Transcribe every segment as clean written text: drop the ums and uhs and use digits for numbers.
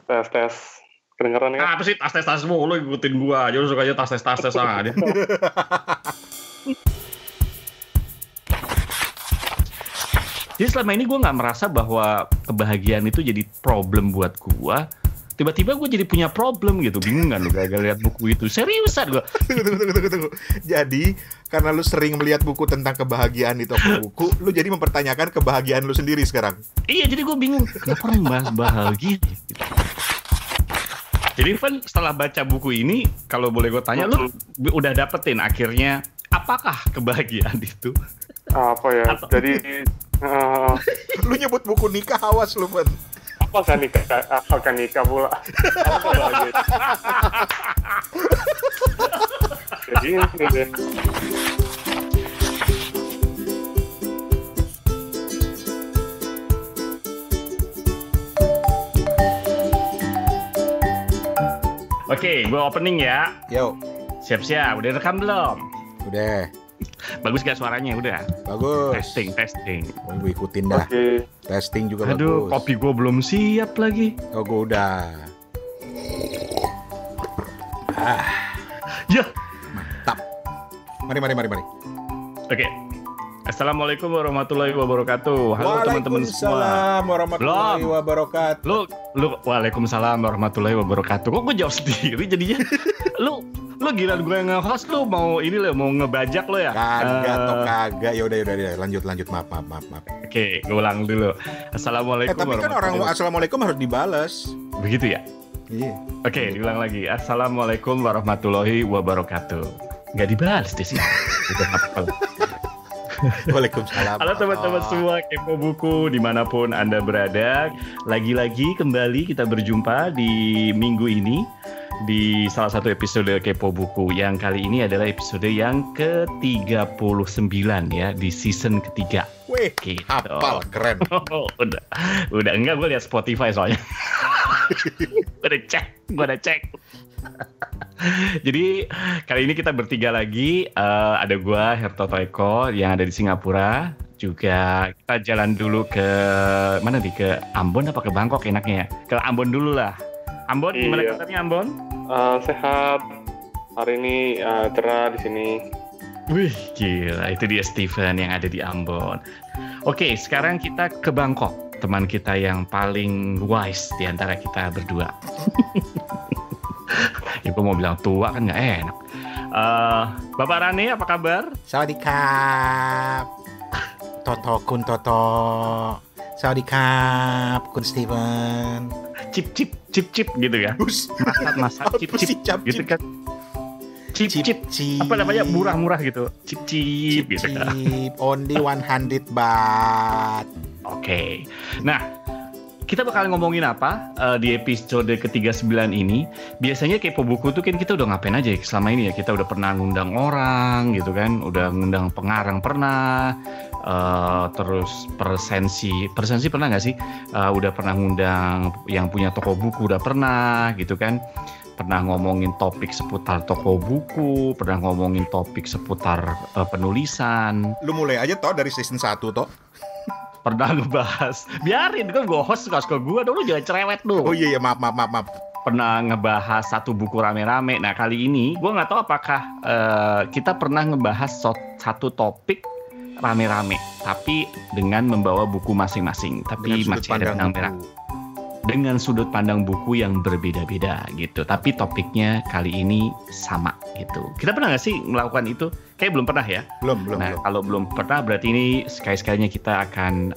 Tes. Kedengeran ya? Apa sih tas mulu ikutin gua aja, lu sukanya tas aja. Jadi selama ini gue nggak merasa bahwa kebahagiaan itu jadi problem buat gue. Tiba-tiba gue jadi punya problem gitu. Bingung kan lu gagal lihat buku itu. Seriusan gue. Tunggu. Jadi karena lu sering melihat buku tentang kebahagiaan di toko buku, lu jadi mempertanyakan kebahagiaan lu sendiri sekarang. Iya, jadi gue bingung. Kenapa orang bahas bahagia gitu. Jadi Van, setelah baca buku ini, kalau boleh gue tanya, lu udah dapetin akhirnya apakah kebahagiaan itu? Apa ya? Jadi lu nyebut buku nikah, awas lu, Ben. apakah nikah pula? Apa bahagia? Jadi ini deh. Oke, gue opening ya. Yo. Siap-siap, udah rekam belum? Udah. Bagus gak suaranya? Udah. Bagus. Testing. Oh, gue ikutin dah. Oke. Testing juga Aduh, bagus. kopi gue belum siap lagi. Oh, gue udah. Ya. Mantap. Mari. Oke. Assalamualaikum warahmatullahi wabarakatuh. Halo teman-teman semua. Waalaikumsalam warahmatullahi Belum. wabarakatuh. Lu waalaikumsalam warahmatullahi wabarakatuh. Kok gue jawab sendiri jadinya? lu gila gue nge-host, lu mau ini lo mau ngebajak lo ya? Kagak. Ya udah. Lanjut. Maaf. Oke, gue ulang dulu. Assalamualaikum Tapi kan orang assalamualaikum harus dibalas. Begitu ya? Iya. Oke, diulang lagi. Assalamualaikum warahmatullahi wabarakatuh. Nggak dibalas deh sih. Udah apa? Waalaikumsalam. Halo teman-teman semua Kepo Buku dimanapun Anda berada. Lagi-lagi kembali kita berjumpa di minggu ini di salah satu episode Kepo Buku. Yang kali ini adalah episode yang ke-39 ya, di season ketiga. Wih, Gitu. hafal, keren. Udah enggak, gue lihat Spotify soalnya. Gue udah cek. Jadi kali ini kita bertiga lagi, ada gue Hertoto Eko yang ada di Singapura. Juga kita jalan dulu ke mana nih, ke Ambon apa ke Bangkok enaknya ya? Ke Ambon dulu lah. Ambon, gimana kabarnya Ambon? Sehat. Hari ini cerah di sini. Wih, gila, itu dia Steven yang ada di Ambon. Oke, sekarang kita ke Bangkok, teman kita yang paling wise di antara kita berdua. Ya, gue mau bilang tua kan nggak enak. Bapak Rane, apa kabar? Sawadikap. Toto. Sawadikap, Kun Steven. Cip gitu ya. Masak cip gitu kan. Cip. Apa namanya? Murah gitu. Cip gitu kan. Only 100 baht. Oke. Nah, kita bakal ngomongin apa di episode ke-39 ini. Biasanya Kepo Buku tuh kan kita udah ngapain aja selama ini ya. Kita udah pernah ngundang orang gitu kan. Udah ngundang pengarang pernah. Terus persensi pernah nggak sih? Udah pernah ngundang yang punya toko buku, udah pernah gitu kan. Pernah ngomongin topik seputar toko buku. Pernah ngomongin topik seputar penulisan. Lu mulai aja toh dari season 1 toh. Pernah ngebahas, biarin kan gue host, suka gue dong, lu jangan cerewet lu. Oh iya maaf. Pernah ngebahas satu buku rame-rame. Nah kali ini gue nggak tahu apakah kita pernah ngebahas satu topik rame-rame, tapi dengan membawa buku masing-masing, tapi masih ada benang merah. Dengan sudut pandang buku yang berbeda-beda gitu. Tapi topiknya kali ini sama gitu. Kita pernah nggak sih melakukan itu? Kayak belum pernah ya? Belum. Nah, kalau belum pernah berarti ini sekali-sekalinya kita akan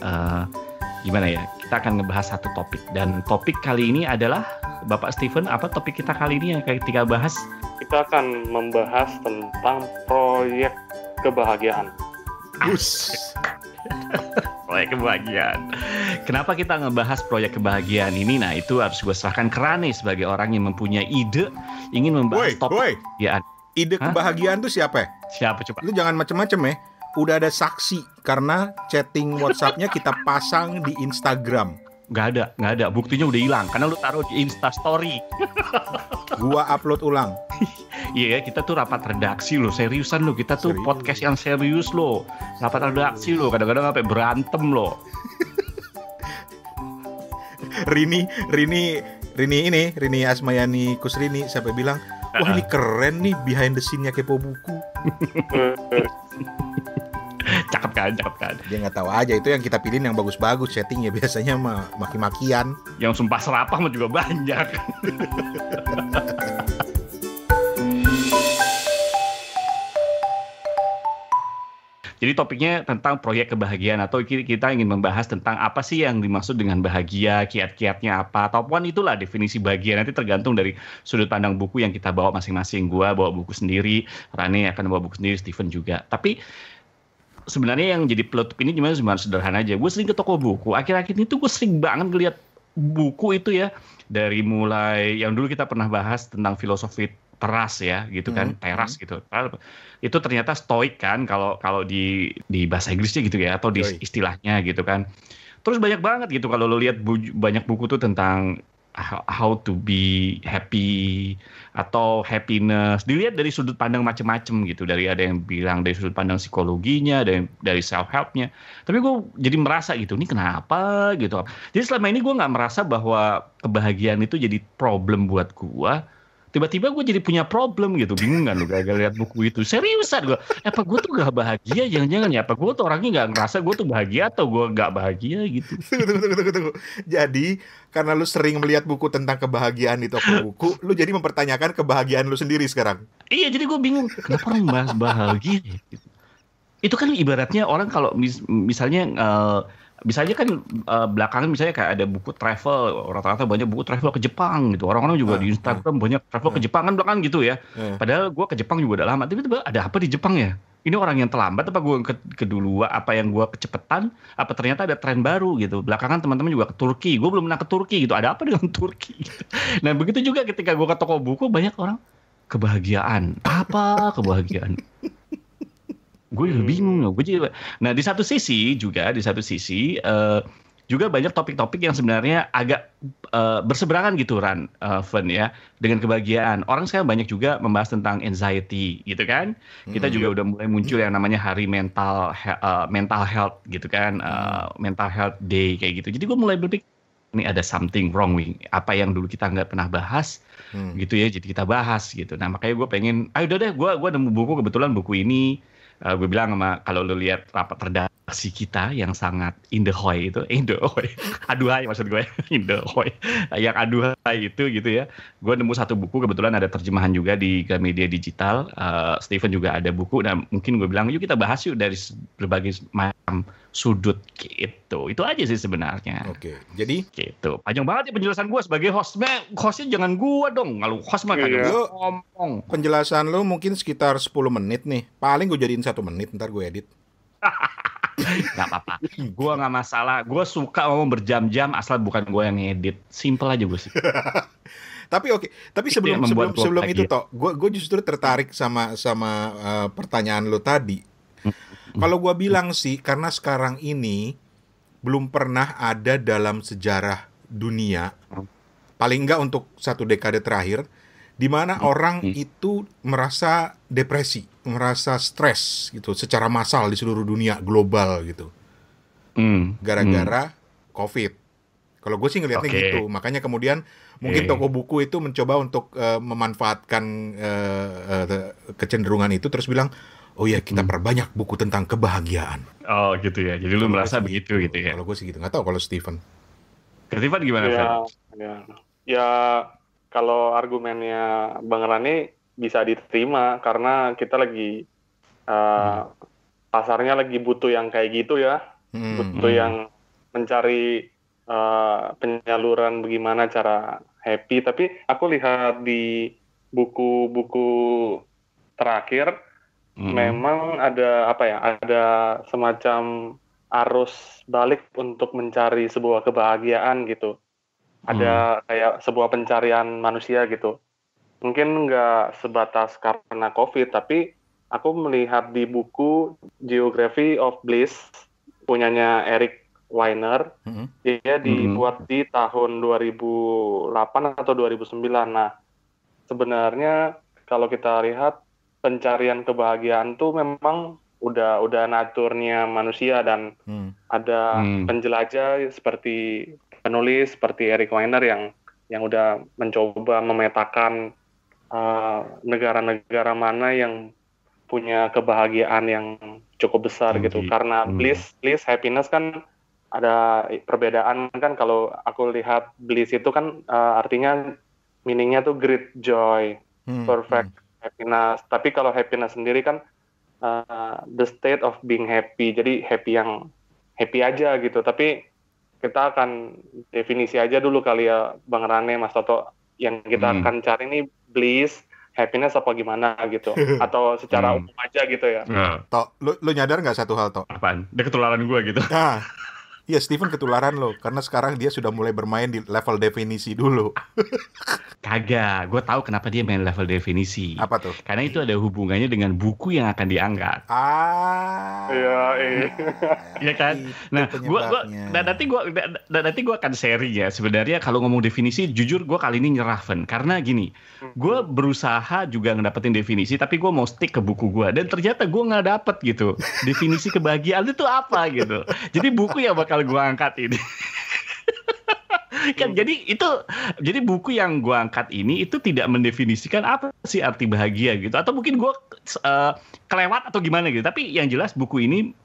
gimana ya? Kita akan ngebahas satu topik. Dan topik kali ini adalah, Bapak Steven, apa topik kita kali ini yang kita bahas? Kita akan membahas tentang proyek kebahagiaan. Proyek kebahagiaan. Kenapa kita ngebahas proyek kebahagiaan ini? Nah, itu harus gue serahkan ke Rane sebagai orang yang mempunyai ide ingin membahas topik kebahagiaan. Ide kebahagiaan tuh siapa? Siapa coba? Lu jangan macem-macem ya. Udah ada saksi karena chatting WhatsApp-nya kita pasang di Instagram. Nggak ada. Buktinya udah hilang karena lu taruh di Insta Story. Gua upload ulang. Iya, kita tuh rapat redaksi loh, seriusan loh. Kita tuh podcast yang serius loh. Rapat redaksi loh, kadang-kadang sampai berantem loh. Rini Rini Asmayani Kusrini sampai bilang, wah ini keren nih behind the scene-nya Kepo Buku. Cakep kan. Dia nggak tahu aja itu yang kita pilih yang bagus-bagus settingnya, biasanya mah maki-makian. Yang sumpah serapah mah juga banyak. Jadi topiknya tentang proyek kebahagiaan, atau kita ingin membahas tentang apa sih yang dimaksud dengan bahagia, kiat-kiatnya apa, ataupun itulah definisi bahagia. Nanti tergantung dari sudut pandang buku yang kita bawa masing-masing. Gua bawa buku sendiri, Rane akan bawa buku sendiri, Steven juga. Tapi sebenarnya yang jadi penutup ini cuma sederhana aja. Gue sering ke toko buku. Akhir-akhir ini tuh gue sering banget ngeliat buku itu ya. Dari mulai yang dulu kita pernah bahas tentang filosofi teras ya, gitu kan, teras gitu. Itu ternyata stoik kan, kalau di bahasa Inggrisnya gitu ya, atau di istilahnya gitu kan. Terus banyak banget gitu kalau lo lihat banyak buku tuh tentang how to be happy atau happiness, dilihat dari sudut pandang macam-macam gitu. Dari ada yang bilang dari sudut pandang psikologinya, ada yang dari self helpnya. Tapi gue jadi merasa gitu, ini kenapa gitu. Jadi selama ini gue nggak merasa bahwa kebahagiaan itu jadi problem buat gue. Tiba-tiba gue jadi punya problem gitu, bingung kan lu gara-gara lihat buku itu. Seriusan gue, apa gue tuh gak bahagia, jangan-jangan ya, apa gue tuh orangnya gak ngerasa gue tuh bahagia atau gue gak bahagia gitu. Tunggu. Jadi karena lu sering melihat buku tentang kebahagiaan di toko buku, lu jadi mempertanyakan kebahagiaan lu sendiri sekarang. Iya, jadi gue bingung, kenapa orang bahas bahagia ya? Gitu. Itu kan ibaratnya orang kalau misalnya kan belakangan misalnya kayak ada buku travel, rata-rata banyak buku travel ke Jepang gitu. Orang-orang juga di Instagram banyak travel ke Jepang kan belakangan gitu ya. Padahal gue ke Jepang juga udah lama. Tiba-tiba ada apa di Jepang ya? Ini orang yang terlambat apa gue keduluan, apa yang gue kecepetan, apa ternyata ada tren baru gitu. Belakangan teman-teman juga ke Turki. Gue belum pernah ke Turki gitu. Ada apa dengan Turki gitu. Nah begitu juga ketika gue ke toko buku, banyak orang kebahagiaan. Apa kebahagiaan? Gue juga bingung. Nah di satu sisi juga banyak topik-topik yang sebenarnya agak berseberangan gitu Ran, Fen ya, dengan kebahagiaan. Orang sekarang banyak juga membahas tentang anxiety gitu kan. Kita juga udah mulai muncul yang namanya hari mental health gitu kan, mental health day kayak gitu. Jadi gue mulai berpikir ini ada something wrong with apa yang dulu kita nggak pernah bahas gitu ya. Jadi kita bahas gitu. Nah makanya gue pengen, ayo udah deh, gue nemu buku, kebetulan buku ini. Gue bilang sama, kalau lu lihat rapat redaksi kita yang sangat indahoy itu, aduhai maksud gue, indahoy, yang aduhai itu gitu ya. Gue nemu satu buku, kebetulan ada terjemahan juga di Gramedia Digital. Steven juga ada buku. Nah mungkin gue bilang, yuk kita bahas yuk dari berbagai macam sudut gitu. Itu aja sih sebenarnya. Oke, jadi gitu. Panjang banget ya penjelasan gue sebagai hostnya jangan gue dong. Kalau host mah kagak ngomong. Penjelasan lo mungkin sekitar 10 menit nih. Paling gue jadiin 1 menit, ntar gue edit. Gak apa-apa. Gue gak masalah. Gue suka ngomong berjam-jam asal bukan gue yang ngedit. Simple aja gue sih. Tapi oke. Tapi sebelum itu toh, gue justru tertarik sama pertanyaan lo tadi. Kalau gue bilang sih, karena sekarang ini belum pernah ada dalam sejarah dunia, paling enggak untuk 1 dekade terakhir, di mana orang itu merasa depresi, merasa stres gitu, secara massal di seluruh dunia global gitu, gara-gara COVID. Kalau gue sih ngelihatnya gitu, makanya kemudian mungkin toko buku itu mencoba untuk memanfaatkan kecenderungan itu, terus bilang, oh ya kita perbanyak buku tentang kebahagiaan. Oh gitu ya, jadi lu merasa begitu gitu ya? Kalau gue sih gitu, nggak tahu kalau Steven. Steven gimana? Ya kalau argumennya Bang Rani bisa diterima karena kita lagi pasarnya lagi butuh yang kayak gitu ya, butuh yang mencari penyaluran bagaimana cara happy. Tapi aku lihat di buku-buku terakhir memang ada ada semacam arus balik untuk mencari sebuah kebahagiaan gitu. Ada kayak sebuah pencarian manusia gitu. Mungkin nggak sebatas karena COVID, tapi aku melihat di buku Geography of Bliss punyanya Eric Weiner, dia dibuat di tahun 2008 atau 2009. Nah, sebenarnya kalau kita lihat pencarian kebahagiaan tuh memang udah naturnya manusia, dan ada penjelajah seperti penulis seperti Eric Weiner yang yang udah mencoba memetakan negara-negara mana yang punya kebahagiaan yang cukup besar gitu. Karena bliss, happiness kan ada perbedaan kan. Kalau aku lihat bliss itu kan artinya meaningnya tuh great joy, perfect happiness. Tapi kalau happiness sendiri kan the state of being happy. Jadi happy yang happy aja gitu. Tapi kita akan definisi aja dulu kali ya Bang Rane, Mas Toto. Yang kita akan cari ini bliss, happiness apa gimana gitu. Atau secara umum aja gitu ya. Tok, lu nyadar nggak satu hal, Tok? Apaan? Dia ketularan gue gitu. Nah, iya, Steven ketularan lo, karena sekarang dia sudah mulai bermain di level definisi dulu. Kagak, gue tahu kenapa dia main level definisi. Apa tuh? Karena itu ada hubungannya dengan buku yang akan diangkat. Iya kan? Nah, nanti gue akan sharing ya. Sebenarnya kalau ngomong definisi, jujur gue kali ini nyerah, Fen. Karena gini, gue berusaha juga ngedapetin definisi, tapi gue mau stick ke buku gue. Dan ternyata gue nggak dapet gitu. Definisi kebahagiaan itu apa gitu. Jadi buku yang bakal gue angkat ini. Kan jadi buku yang gue angkat ini itu tidak mendefinisikan apa sih arti bahagia gitu, atau mungkin gue kelewat atau gimana gitu. Tapi yang jelas buku yang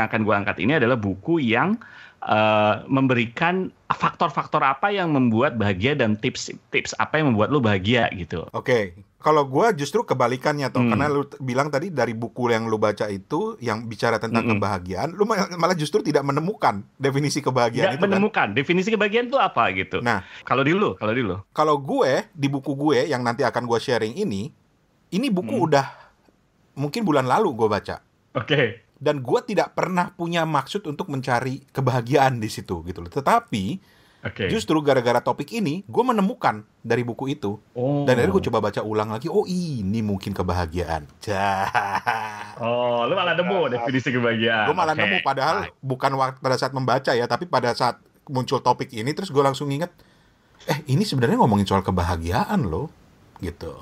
akan gue angkat ini adalah buku yang memberikan faktor-faktor apa yang membuat bahagia dan tips apa yang membuat lo bahagia gitu. Oke. Kalau gue justru kebalikannya toh, karena lu bilang tadi dari buku yang lu baca itu yang bicara tentang kebahagiaan, lu malah justru tidak menemukan definisi kebahagiaan itu. Menemukan definisi kebahagiaan itu apa gitu. Nah, kalau di lu. Kalau gue di buku gue yang nanti akan gue sharing ini buku udah mungkin bulan lalu gue baca. Oke. Dan gue tidak pernah punya maksud untuk mencari kebahagiaan di situ gitu loh. Tetapi justru gara-gara topik ini, gue menemukan dari buku itu. Dan akhirnya gue coba baca ulang lagi. Oh, ini mungkin kebahagiaan. Lu malah nemu definisi kebahagiaan. Gue malah nemu, padahal bukan pada saat membaca ya, tapi pada saat muncul topik ini, terus gue langsung ingat, ini sebenarnya ngomongin soal kebahagiaan loh. Gitu.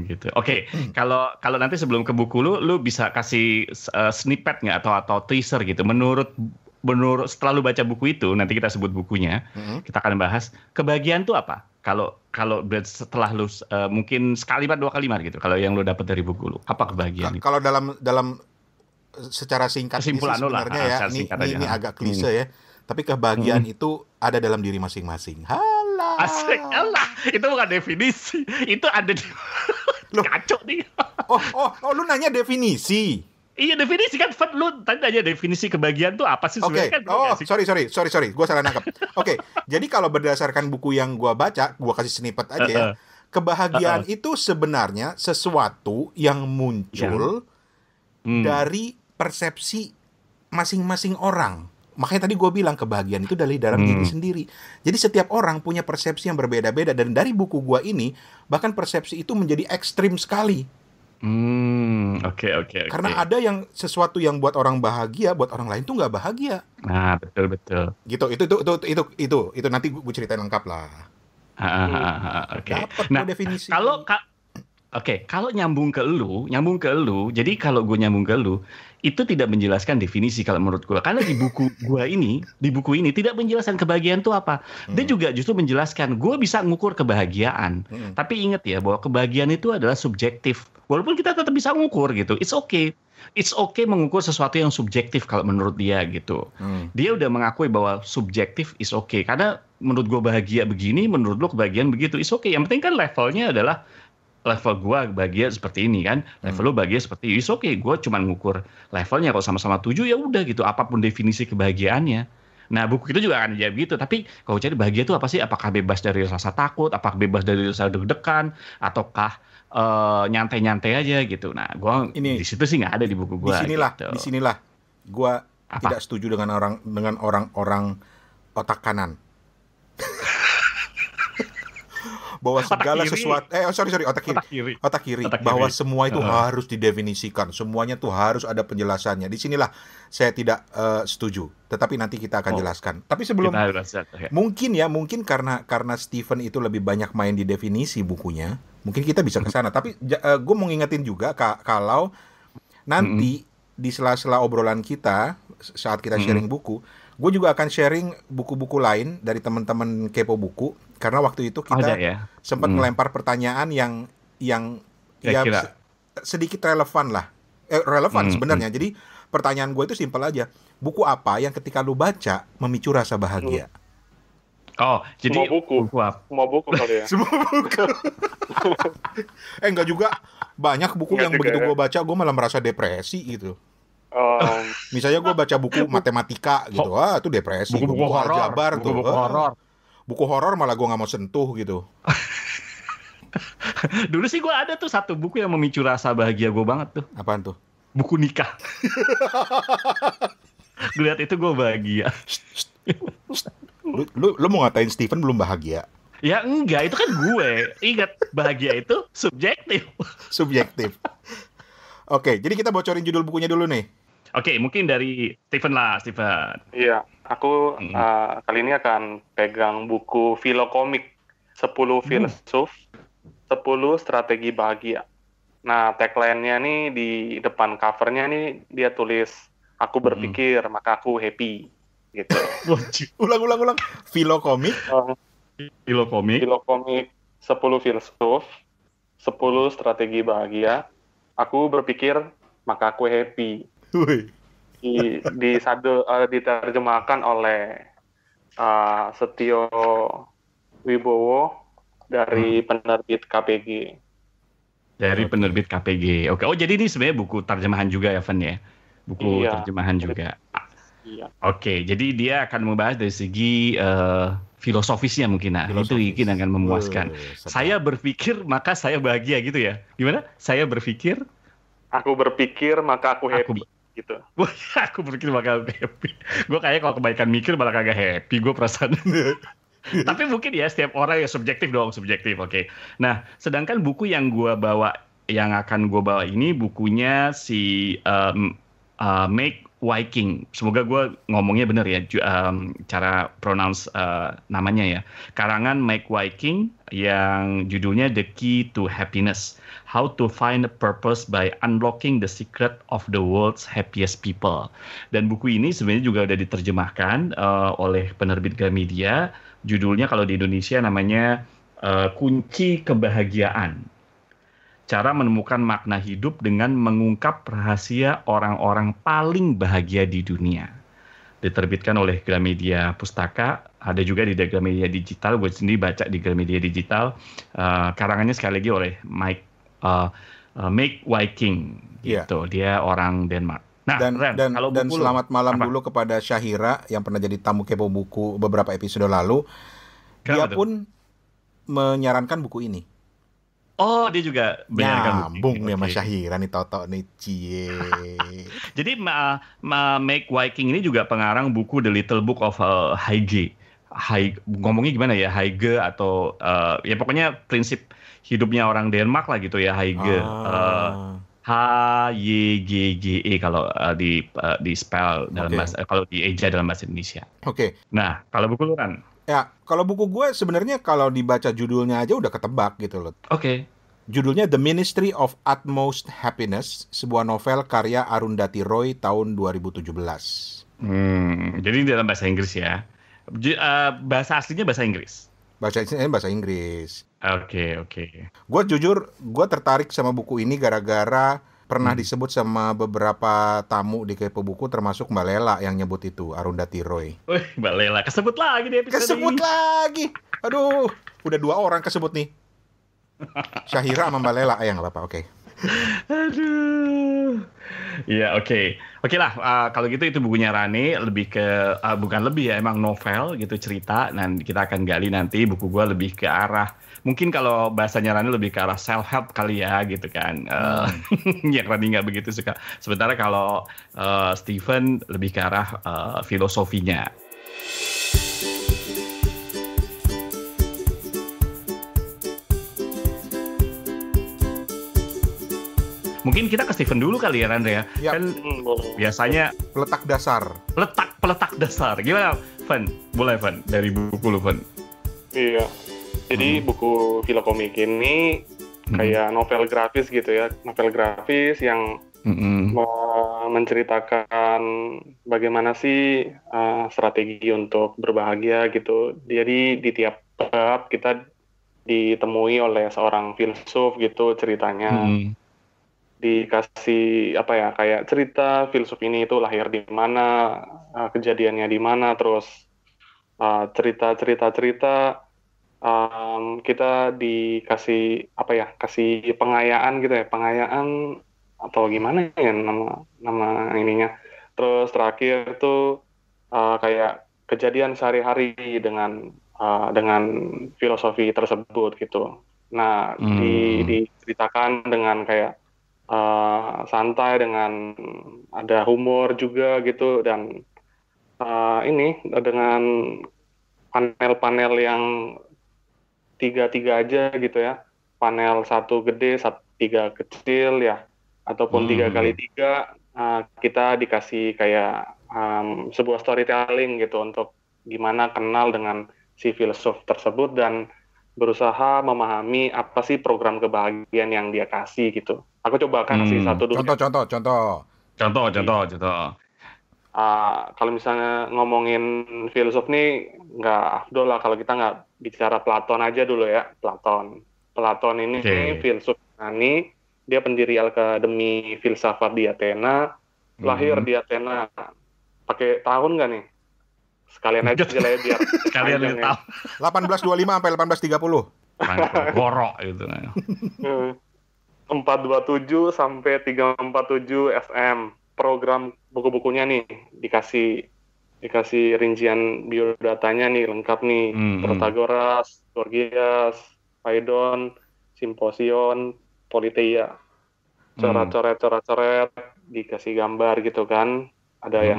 Gitu. Oke. Kalau nanti sebelum ke buku lu bisa kasih snippet nggak atau teaser gitu. Menurut setelah lu baca buku itu, nanti kita sebut bukunya, kita akan bahas kebahagiaan itu apa. Kalau setelah lu mungkin sekalimat 2 kalimat gitu. Kalau yang lu dapat dari buku lu, apa kebahagiaan itu? Kalau dalam secara singkat sebenarnya ya, ini agak klise ya. Tapi kebahagiaan itu ada dalam diri masing-masing. Asik, itu bukan definisi. Itu ada di kacau nih. Lu nanya definisi. Iya, definisi kan, lu tadi nanya definisi kebahagiaan tuh apa sih sebenarnya? Sorry, gue salah nangkep. Oke, jadi kalau berdasarkan buku yang gue baca, gue kasih snippet aja ya. Kebahagiaan itu sebenarnya sesuatu yang muncul dari persepsi masing-masing orang. Makanya tadi gue bilang kebahagiaan itu dari dalam diri sendiri. Jadi setiap orang punya persepsi yang berbeda-beda. Dan dari buku gue ini, bahkan persepsi itu menjadi ekstrim sekali. Oke. Karena ada yang sesuatu yang buat orang bahagia, buat orang lain tuh nggak bahagia. Nah, betul. Gitu, itu nanti gue ceritain lengkap lah. Oke. Nah, definisi. Kalau nyambung ke lu, jadi kalau gue nyambung ke lu, itu tidak menjelaskan definisi kalau menurut gue. Karena di buku ini tidak menjelaskan kebahagiaan itu apa. Dia juga justru menjelaskan gue bisa ngukur kebahagiaan. Tapi ingat ya bahwa kebahagiaan itu adalah subjektif. Walaupun kita tetap bisa ngukur gitu. It's okay mengukur sesuatu yang subjektif kalau menurut dia gitu. Dia udah mengakui bahwa subjektif is okay. Karena menurut gue bahagia begini, menurut lo kebahagiaan begitu. It's okay. Yang penting kan levelnya adalah level gue bahagia seperti ini kan, level lo bahagia seperti ini, oke, gue cuma ngukur levelnya. Kalau sama-sama 7 ya udah gitu, apapun definisi kebahagiaannya. Nah, buku itu juga akan jadi begitu. Tapi kalau cari bahagia itu apa sih? Apakah bebas dari rasa takut, apakah bebas dari rasa deg-degan, ataukah nyantai-nyantai aja gitu. Nah, gue di situ sih nggak ada di buku gue. Disinilah gue tidak setuju dengan orang-orang otak kanan. Bahwa segala sesuatu otak kiri bahwa semua itu harus didefinisikan, semuanya tuh harus ada penjelasannya. Disinilah saya tidak setuju. Tetapi nanti kita akan jelaskan. Tapi sebelum mungkin karena Steven itu lebih banyak main di definisi bukunya, mungkin kita bisa ke sana. Tapi gue mau ngingetin juga kalau nanti di sela-sela obrolan kita saat kita sharing buku, gue juga akan sharing buku-buku lain dari teman-teman Kepo Buku Karena waktu itu kita sempat ngelempar pertanyaan yang kira-kira sedikit relevan lah. Relevan sebenarnya. Jadi pertanyaan gue itu simpel aja. Buku apa yang ketika lu baca memicu rasa bahagia? Oh, jadi semua buku kali ya. Semua buku. Enggak juga. Banyak buku yang begitu gue baca gue malah merasa depresi gitu. Misalnya gue baca buku matematika gitu, itu depresi. Buku aljabar tuh. Buku horor. Buku horor malah gue nggak mau sentuh gitu. Dulu sih gue ada tuh satu buku yang memicu rasa bahagia gue banget tuh. Apaan tuh? Buku nikah. Gue lihat itu gue bahagia. Lu mau ngatain Steven belum bahagia? Ya enggak, itu kan gue. Ingat, bahagia itu subjektif. Subjektif. Oke, jadi kita bocorin judul bukunya dulu nih. Oke, mungkin dari Steven lah, Steven. Iya, aku kali ini akan pegang buku Filokomik 10 Filsuf, 10 Strategi Bahagia. Nah, tagline-nya nih di depan covernya nih dia tulis, aku berpikir maka aku happy. Gitu. Ulang. Filokomik. Filokomik 10 Filsuf, 10 Strategi Bahagia. Aku berpikir maka aku happy. Diterjemahkan oleh Setio Wibowo dari penerbit KPG. Dari penerbit KPG. Oke. Oh, jadi ini sebenarnya buku terjemahan juga ya, Van ya? Buku terjemahan juga. Iya. Oke, jadi dia akan membahas dari segi filosofisnya mungkin. Nah, itu mungkin akan memuaskan. Saya berpikir maka saya bahagia gitu ya. Gimana? Saya berpikir, aku berpikir maka aku happy. Gitu. Aku berpikir maka aku happy. Gue kayaknya kalau kebanyakan mikir malah kagak happy gue perasaan. Tapi mungkin ya setiap orang ya subjektif. Oke. Nah, sedangkan buku yang akan gue bawa ini bukunya si Mike Viking. Semoga gue ngomongnya benar ya, cara pronounce namanya ya. Karangan Mike Viking yang judulnya The Key to Happiness. How to Find a Purpose by Unlocking the Secret of the World's Happiest People. Dan buku ini sebenarnya juga udah diterjemahkan oleh penerbit Gramedia. Judulnya kalau di Indonesia namanya Kunci Kebahagiaan. Cara menemukan makna hidup dengan mengungkap rahasia orang-orang paling bahagia di dunia. Diterbitkan oleh Gramedia Pustaka, ada juga di Gramedia Digital, gue sendiri baca di Gramedia Digital. Karangannya sekali lagi oleh Mike Viking, gitu. Dia orang Denmark. Nah, dan selamat malam dulu kepada Syahira yang pernah jadi tamu Kepo Buku beberapa episode lalu. Dia pun menyarankan buku ini. Oh, dia juga nyambung nih sama Syahira nih, Toto nih, cie. Jadi Mike Viking ini juga pengarang buku The Little Book of Hygge. Ngomongnya gimana ya, Hygge atau ya pokoknya prinsip hidupnya orang Denmark lah gitu ya, Hygge. HYGGE kalau di spell dalam bahasa, kalau di eja dalam bahasa Indonesia. Oke. Nah, kalau buku lu kan? Ya, kalau buku gue sebenarnya kalau dibaca judulnya aja udah ketebak gitu loh. Oke. Judulnya The Ministry of Utmost Happiness, sebuah novel karya Arundhati Roy tahun 2017. Jadi dalam bahasa Inggris ya. Bahasa aslinya bahasa Inggris. Bahasa aslinya bahasa Inggris. Oke. Gue jujur, gue tertarik sama buku ini gara-gara pernah disebut sama beberapa tamu di Kepo Buku, termasuk Mbak Lela yang nyebut itu, Arundhati Roy. Wih, Mbak Lela, kesebut lagi di episode ini. Lagi. Aduh, udah 2 orang kesebut nih. Syahira sama Mbak Lela, yang nggak apa-apa, oke. Aduh. Ya, oke. Oke lah, kalau gitu itu bukunya Rane, lebih ke, bukan lebih ya, emang novel gitu, cerita. Dan kita akan gali nanti, buku gue lebih ke arah, mungkin kalau bahasanya Rani lebih ke arah self-help kali ya gitu kan. Yang Rani nggak begitu suka. Sementara kalau Steven lebih ke arah filosofinya. Mungkin kita ke Steven dulu kali ya, Randre ya. Yap. Kan biasanya peletak dasar. Peletak dasar. Gimana, Van? Boleh, Van, dari buku lu, Van. Iya. Jadi buku Filokomik ini kayak novel grafis gitu ya. Novel grafis yang menceritakan bagaimana sih strategi untuk berbahagia gitu. Jadi di tiap dapet, kita ditemui oleh seorang filsuf gitu ceritanya. Dikasih apa ya, kayak cerita filsuf ini itu lahir di mana, kejadiannya di mana, terus cerita-cerita kita dikasih apa ya, kasih pengayaan gitu ya, pengayaan atau gimana ya nama nama ininya. Terus terakhir tuh kayak kejadian sehari-hari dengan filosofi tersebut gitu. Nah, diceritakan dengan kayak santai, dengan ada humor juga gitu, dan ini dengan panel-panel yang tiga aja gitu ya, panel satu gede, tiga kecil ya, ataupun 3x3, kita dikasih kayak sebuah storytelling gitu untuk gimana kenal dengan si filsuf tersebut dan berusaha memahami apa sih program kebahagiaan yang dia kasih gitu. Aku coba kasih satu dulu. Contoh. Kalau misalnya ngomongin filsuf nih, nggak afdol lah kalau kita nggak bicara Platon aja dulu ya. Platon ini filsuf Yunani, dia pendiri Akademi Filsafat di Athena, lahir di Athena. Pakai tahun nggak nih? Sekalian aja lah ya biar kalian tahu. 1825 sampai 1830. Gorok gitu. 427 sampai 347 SM. Program buku-bukunya nih dikasih rincian biodatanya nih lengkap nih. Protagoras, Gorgias, Phaedon, Symposion, Politeia. Coret-coret dikasih gambar gitu kan. Ada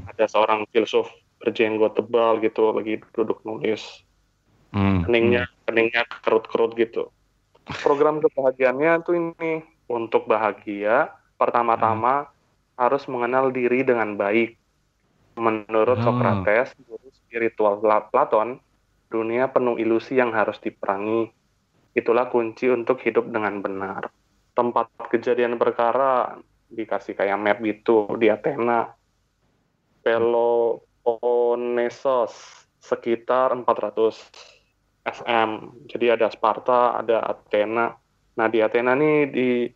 ada seorang filsuf berjenggot tebal gitu lagi duduk nulis. Keningnya kerut-kerut gitu. Program kebahagiaannya tuh ini, untuk bahagia pertama-tama harus mengenal diri dengan baik. Menurut Socrates, guru spiritual Platon, dunia penuh ilusi yang harus diperangi. Itulah kunci untuk hidup dengan benar. Tempat kejadian perkara dikasih kayak map gitu di Athena. Peloponnesos sekitar 400 SM. Jadi ada Sparta, ada Athena. Nah, di Athena nih di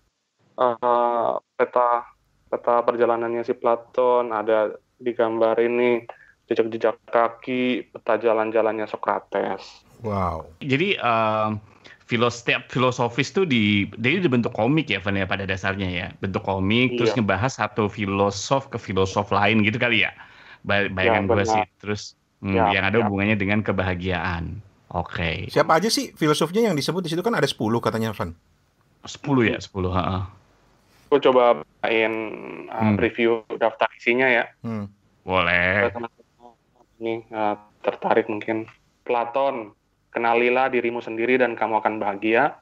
peta perjalanannya si Platon ada digambar ini, jejak-jejak kaki, peta jalan-jalannya Socrates. Wow. Jadi setiap filosofis tuh dia dibentuk komik ya, Van, ya pada dasarnya ya, bentuk komik. Terus ngebahas satu filosof ke filosof lain gitu kali ya. Bayangan gue sih. Terus yang ada hubungannya dengan kebahagiaan. Oke. Siapa aja sih filosofnya yang disebut di situ? Kan ada 10 katanya, Van. 10 ya, 10. Aku coba preview daftar isinya ya. Boleh. Ini tertarik mungkin. Platon, kenalilah dirimu sendiri dan kamu akan bahagia.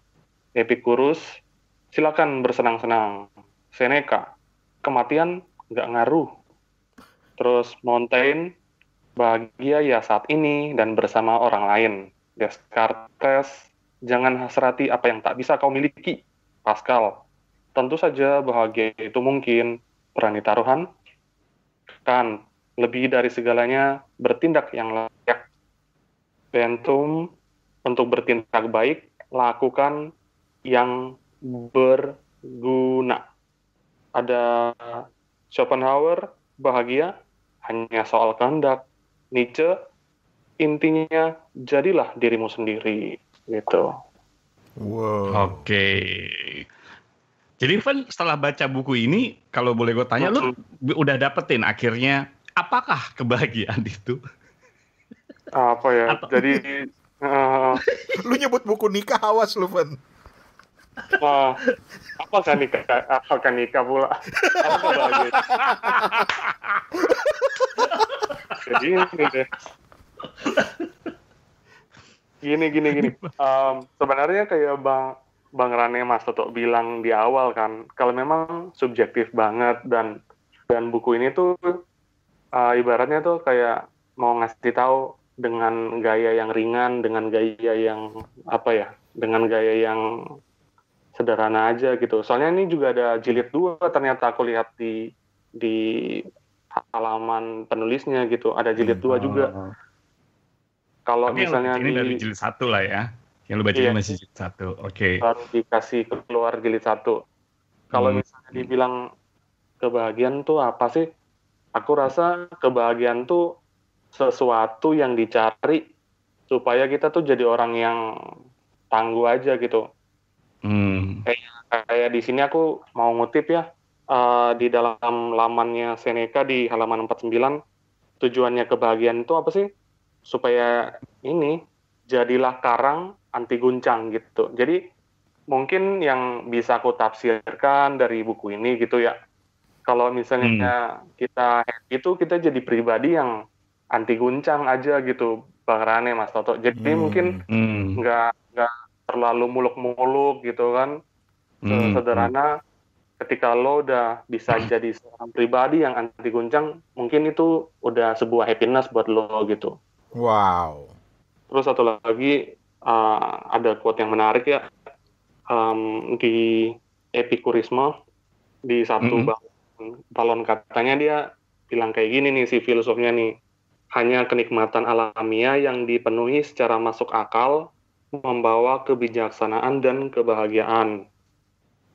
Epicurus, silakan bersenang-senang. Seneca, kematian nggak ngaruh. Terus Montaigne, bahagia ya saat ini dan bersama orang lain. Descartes, jangan hasrati apa yang tak bisa kau miliki. Pascal, tentu saja bahagia itu mungkin. Berani taruhan? Kan, lebih dari segalanya, bertindak yang layak. Bentham, untuk bertindak baik, lakukan yang berguna. Ada Schopenhauer, bahagia hanya soal kehendak. Nietzsche, intinya jadilah dirimu sendiri. Gitu. Wow. Oke. Jadi Van, setelah baca buku ini, kalau boleh gue tanya, lu udah dapetin akhirnya apakah kebahagiaan itu? Apa ya? Jadi lu nyebut buku nikah, awas lu, Van. Apakah nikah pula? Apa kebahagiaan? Jadi ini deh. Gini. Sebenarnya kayak Bang Rane Mas Toto bilang di awal kan, kalau memang subjektif banget dan buku ini tuh ibaratnya tuh kayak mau ngasih tahu dengan gaya yang ringan, dengan gaya yang dengan gaya yang sederhana aja gitu. Soalnya ini juga ada jilid 2 ternyata aku lihat di halaman penulisnya gitu, ada jilid 2 juga. Kalau Tapi misalnya yang lu baca ini dari jilid 1 lah ya. Yang lu baca ini masih jilid 1. Oke. Baru dikasih keluar jilid 1. Kalau misalnya dibilang kebahagiaan tuh apa sih? Aku rasa kebahagiaan tuh sesuatu yang dicari supaya kita tuh jadi orang yang tangguh aja gitu. Kayak di sini aku mau ngutip ya, di dalam lamannya Seneca di halaman 49, tujuannya kebahagiaan itu apa sih? Supaya ini, jadilah karang anti guncang gitu. Jadi mungkin yang bisa aku tafsirkan dari buku ini gitu ya, kalau misalnya kita happy itu kita jadi pribadi yang anti guncang aja gitu, Bang Rane, Mas Toto. Jadi mungkin nggak terlalu muluk-muluk gitu kan. Sederhana, ketika lo udah bisa jadi seorang pribadi yang anti guncang, mungkin itu udah sebuah happiness buat lo gitu. Wow. Terus satu lagi, ada quote yang menarik ya, di Epikurisme, di satu balon katanya dia bilang kayak gini nih si filosofnya nih, hanya kenikmatan alamiah yang dipenuhi secara masuk akal membawa kebijaksanaan dan kebahagiaan.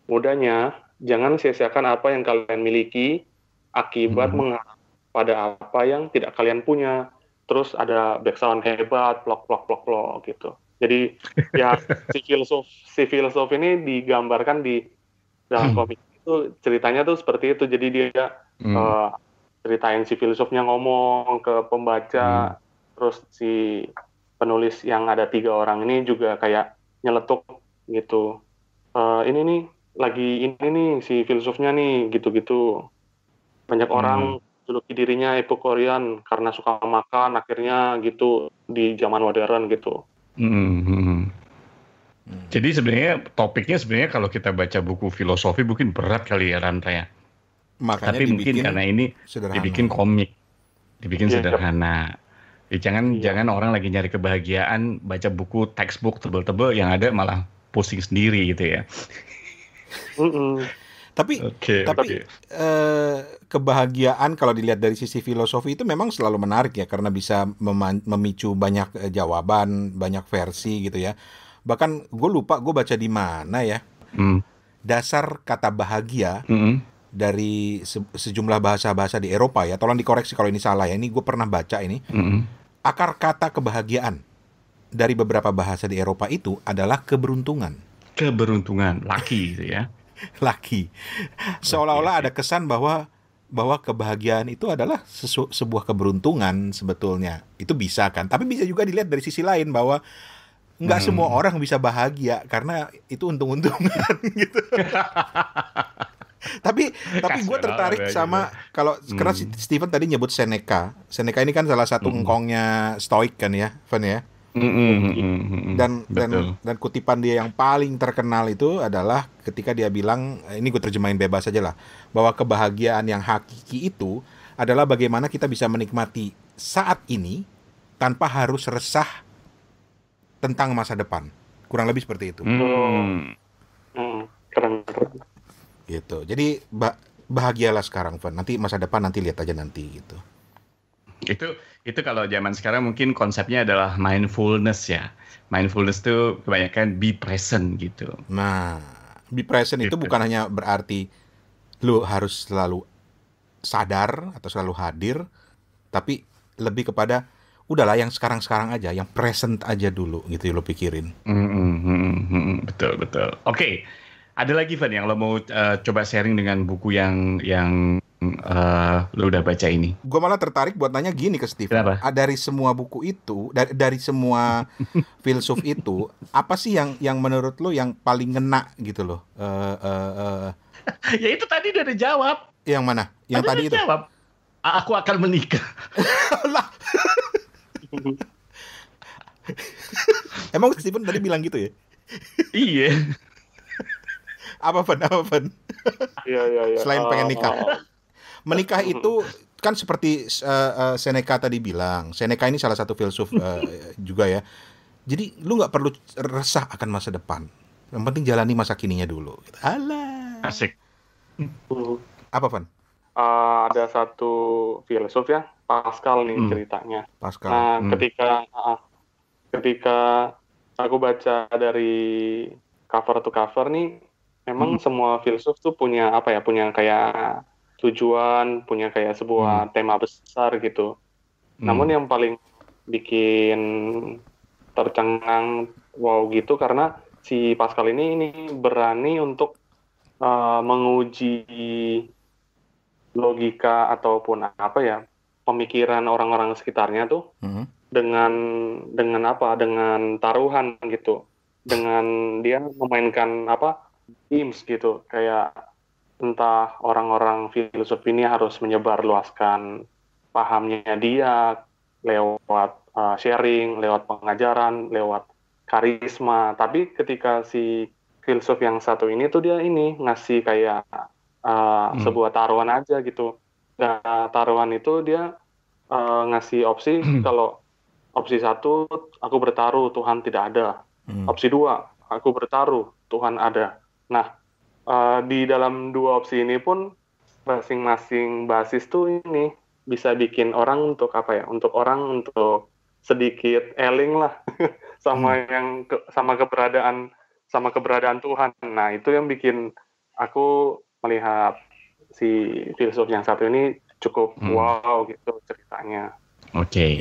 Mudahnya, jangan sia-siakan apa yang kalian miliki akibat mengharap pada apa yang tidak kalian punya. Terus ada background hebat, plok gitu. Jadi ya si filosof ini digambarkan di dalam komik itu, ceritanya tuh seperti itu. Jadi dia ceritain si filosofnya ngomong ke pembaca, terus si penulis yang ada 3 orang ini juga kayak nyeletuk gitu. Ini nih lagi ini nih si filosofnya nih gitu-gitu. Banyak orang juluki dirinya Epikurian karena suka makan, akhirnya gitu di zaman modern gitu. Jadi sebenarnya topiknya sebenarnya kalau kita baca buku filosofi mungkin berat kali ya Ranta ya. Makanya tapi mungkin karena ini sederhana. Dibikin komik, dibikin sederhana. Jangan orang lagi nyari kebahagiaan baca buku textbook tebel-tebel yang ada malah pusing sendiri gitu ya. Tapi kebahagiaan kalau dilihat dari sisi filosofi itu memang selalu menarik ya, karena bisa memicu banyak jawaban, banyak versi gitu ya. Bahkan gue lupa gue baca di mana ya, dasar kata bahagia dari sejumlah bahasa-bahasa di Eropa ya. Tolong dikoreksi kalau ini salah ya. Ini gue pernah baca ini. Akar kata kebahagiaan dari beberapa bahasa di Eropa itu adalah keberuntungan. Keberuntungan, lucky gitu ya. Lucky. Seolah-olah ada kesan bahwa kebahagiaan itu adalah sebuah keberuntungan sebetulnya. Itu bisa kan. Tapi bisa juga dilihat dari sisi lain bahwa nggak semua orang bisa bahagia karena itu untung-untungan gitu. Tapi gue tertarik sama kalau karena Stephen tadi nyebut Seneca. Seneca ini kan salah satu engkongnya Stoik kan ya, Van ya. Dan kutipan dia yang paling terkenal itu adalah ketika dia bilang, ini gue terjemahin bebas aja lah, bahwa kebahagiaan yang hakiki itu adalah bagaimana kita bisa menikmati saat ini tanpa harus resah tentang masa depan. Kurang lebih seperti itu. Keren. Gitu. Jadi bahagialah sekarang, Van. Nanti masa depan nanti lihat aja nanti gitu. Itu kalau zaman sekarang mungkin konsepnya adalah mindfulness ya. Mindfulness itu kebanyakan be present gitu. Nah, be present itu bukan hanya berarti lu harus selalu sadar atau selalu hadir, tapi lebih kepada udahlah yang sekarang-sekarang aja, yang present aja dulu gitu lo pikirin. Betul. Oke. Ada lagi Van yang lo mau coba sharing dengan buku yang lo udah baca ini? Gue malah tertarik buat nanya gini ke Steve. Dari semua buku itu, dari semua filsuf itu, apa sih yang menurut lo yang paling ngena gitu loh? Ya itu tadi udah jawab. Yang mana? Yang tadi itu? Jawab. Aku akan menikah. Lah. Emang Stephen tadi bilang gitu ya? Iya. Apa Van? Iya. Selain pengen nikah. Menikah itu kan seperti Seneca tadi bilang. Seneca ini salah satu filsuf juga ya. Jadi lu nggak perlu resah akan masa depan. Yang penting jalani masa kininya dulu. Alah. Asik. Apa Van? Ada satu filsuf ya, Pascal nih ceritanya. Pascal. Nah, ketika aku baca dari cover to cover nih, memang semua filsuf tuh punya apa ya, punya kayak tujuan, punya kayak sebuah tema besar gitu. Namun yang paling bikin tercengang wow gitu karena si Pascal ini berani untuk menguji logika ataupun apa ya, pemikiran orang-orang sekitarnya tuh dengan apa, dengan taruhan gitu, dengan dia memainkan apa, games gitu, kayak entah orang-orang filsuf ini harus menyebarluaskan pahamnya dia lewat sharing, lewat pengajaran, lewat karisma. Tapi ketika si filsuf yang satu ini tuh dia ini ngasih kayak sebuah taruhan aja gitu. Nah, taruhan itu dia ngasih opsi kalau opsi 1 aku bertaruh Tuhan tidak ada. Opsi 2 aku bertaruh Tuhan ada. Nah, di dalam 2 opsi ini pun masing-masing basis tuh ini bisa bikin orang untuk apa ya? Untuk orang untuk sedikit eling lah sama sama keberadaan Tuhan. Nah, itu yang bikin aku melihat si filsuf yang satu ini cukup wow gitu ceritanya. Oke.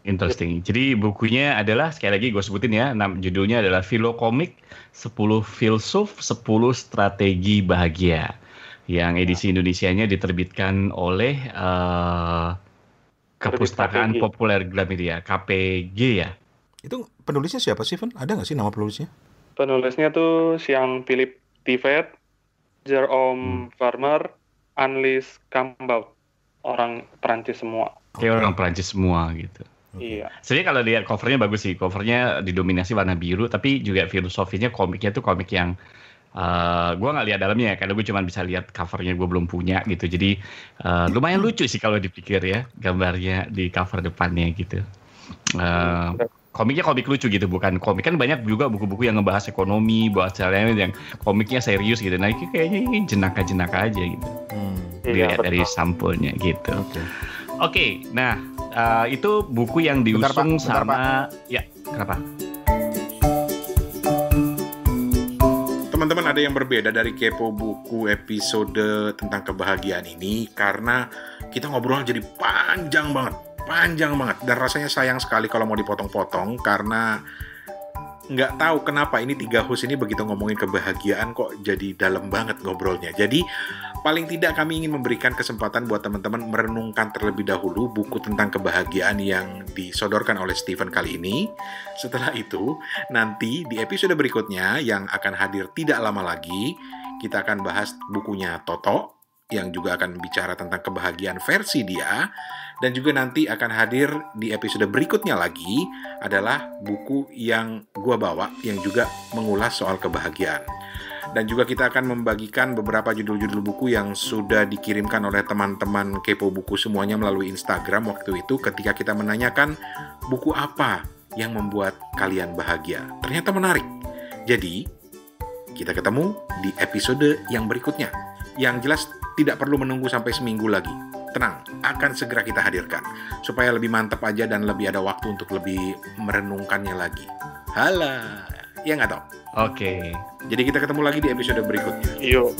Interesting. Jadi bukunya adalah, sekali lagi gue sebutin ya, judulnya adalah Filokomik 10 Filsuf 10 Strategi Bahagia. Yang edisi Indonesianya diterbitkan oleh Kepustakaan Populer Gramedia, KPG ya. Itu penulisnya siapa sih, Van? Ada nggak sih nama penulisnya? Penulisnya tuh Jean-Philippe Thivet, Jérôme Farmer, Annelies Cambaut. Orang Perancis semua. Kayak orang Perancis semua gitu. Iya. Sebenarnya kalau lihat covernya bagus sih. Covernya didominasi warna biru, tapi juga filosofinya, komiknya tuh komik yang gue nggak lihat dalamnya karena gue cuma bisa lihat covernya, gue belum punya gitu. Jadi lumayan lucu sih kalau dipikir ya gambarnya di cover depannya gitu. Komiknya komik lucu gitu, bukan komik, kan banyak juga buku-buku yang ngebahas ekonomi, bahas caranya yang komiknya serius gitu. Nah ini kayaknya ini jenaka-jenaka aja gitu. Lihat dari sampulnya gitu. Oke, nah itu buku yang diusung sama Pak. Ya, kenapa? Teman-teman, ada yang berbeda dari Kepo Buku episode tentang kebahagiaan ini karena kita ngobrol jadi panjang banget dan rasanya sayang sekali kalau mau dipotong-potong karena nggak tahu kenapa ini 3 host ini begitu ngomongin kebahagiaan kok jadi dalam banget ngobrolnya. Jadi paling tidak kami ingin memberikan kesempatan buat teman-teman merenungkan terlebih dahulu buku tentang kebahagiaan yang disodorkan oleh Stephen kali ini. Setelah itu, nanti di episode berikutnya yang akan hadir tidak lama lagi, kita akan bahas bukunya Toto, yang juga akan bicara tentang kebahagiaan versi dia. Dan juga nanti akan hadir di episode berikutnya lagi adalah buku yang gua bawa, yang juga mengulas soal kebahagiaan. Dan juga kita akan membagikan beberapa judul-judul buku yang sudah dikirimkan oleh teman-teman Kepo Buku semuanya melalui Instagram waktu itu ketika kita menanyakan buku apa yang membuat kalian bahagia. Ternyata menarik. Jadi, kita ketemu di episode yang berikutnya. Yang jelas tidak perlu menunggu sampai seminggu lagi. Tenang, akan segera kita hadirkan. Supaya lebih mantap aja dan lebih ada waktu untuk lebih merenungkannya lagi. Halah, ya nggak toh? Oke. Jadi kita ketemu lagi di episode berikutnya. Yuk.